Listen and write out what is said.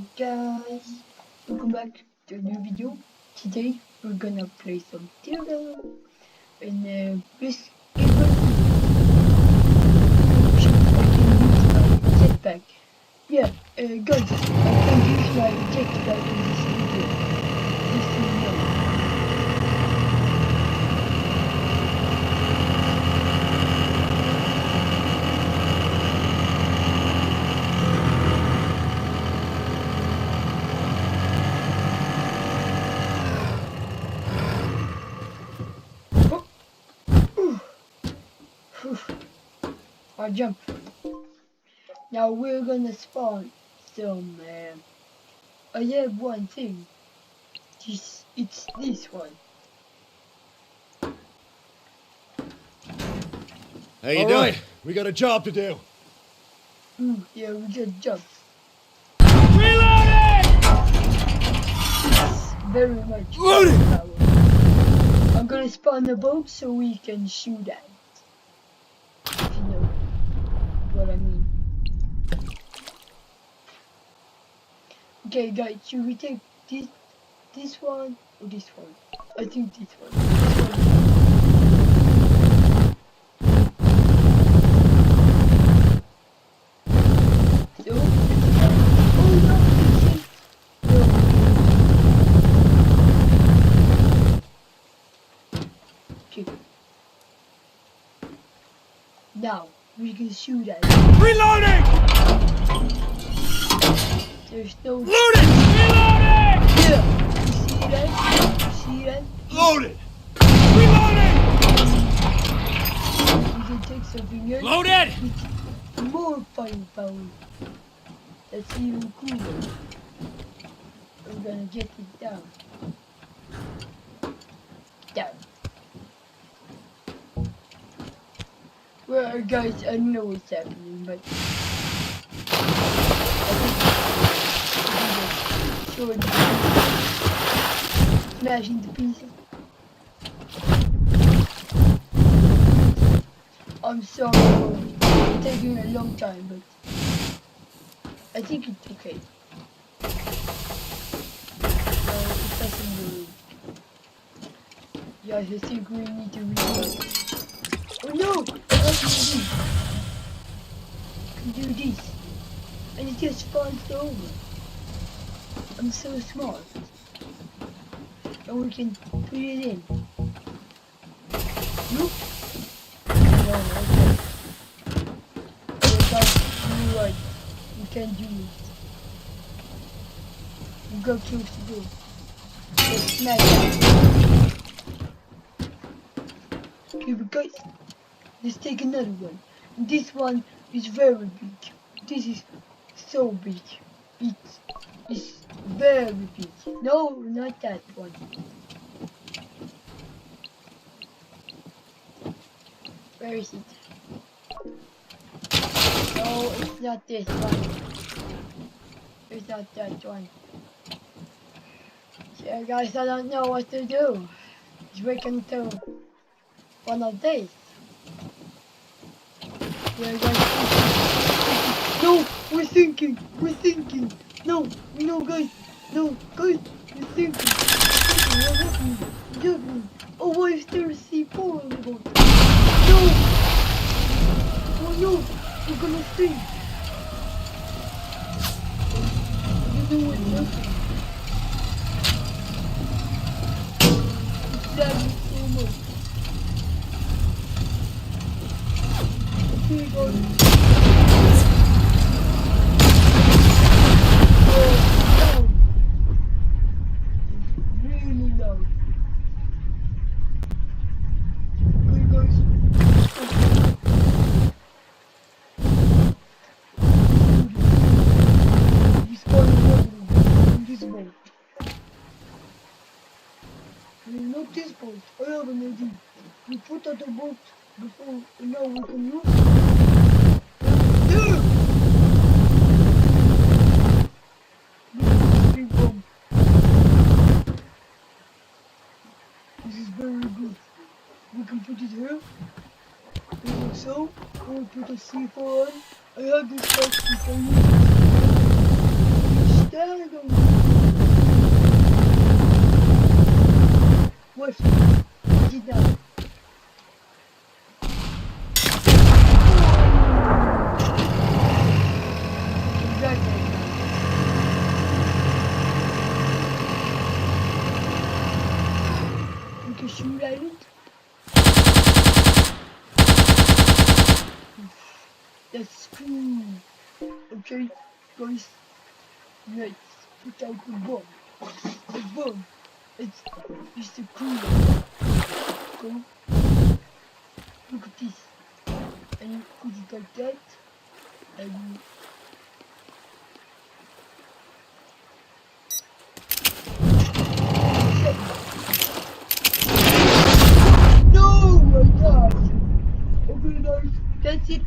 Guys, welcome back to a new video. Today we're gonna play some Teardown and this is going to use my jetpack. Yeah, guys, I can use my jetpack in this video. Just so you know. I jump. Now we're gonna spawn some. I have one thing. It's this one. How you doing? We got a job to do. Yeah, we just jump. Reloading! Very much. Loading! Power. I'm gonna spawn the boat so we can shoot at it. If you know what I mean. Okay, guys, should we take this one or this one? I think this one. So, oh no, okay. Now we can shoot at it. Reloading! There's no Loaded! Reloading! Yeah. You see that? You see that? Loaded! Reloading! We can take something else. Loaded! With more firepower. That's even cooler. We're gonna get it down. Down. Well, guys, I don't know what's happening, but smashing the pieces. I'm sorry for taking a long time, but I think it's okay. It doesn't really. Yeah, I think we need to reload. Oh no! I can do this. And it just falls over. I'm so smart. And we can put it in. Nope. No, okay. You're right. We can't do it. We got close to do. Let's smash it. Okay, but guys, let's take another one. This one is very big. This is so big. It's very big. No, not that one. Where is it? No, it's not this one. It's not that one. Yeah, guys, I don't know what to do. It's waking to one of these. Yeah, guys. No, we're sinking. We're sinking. No, no, guys. No, guys, we're sinking. What happened? What happened? Oh, why is there a C4 on the boat? No! Oh no, we're gonna sink. You know what's happening? It's lagging so much. Okay, guys. Loud. Really loud. Okay, guys. We spawned another one in this boat. Not this boat. I have an idea. We put out the boat before, and now we can move. Yeah! Big bomb. This is very good. We can put it here. Like so. We'll put a C4 on. I have this box. We can use it. Teardown. Wesh, get down. Exactly. We can shoot at it. That's cool. Okay, guys, let's put out the bomb. The bomb. It's the cool one. Go. Look at this. And you put it like that. And you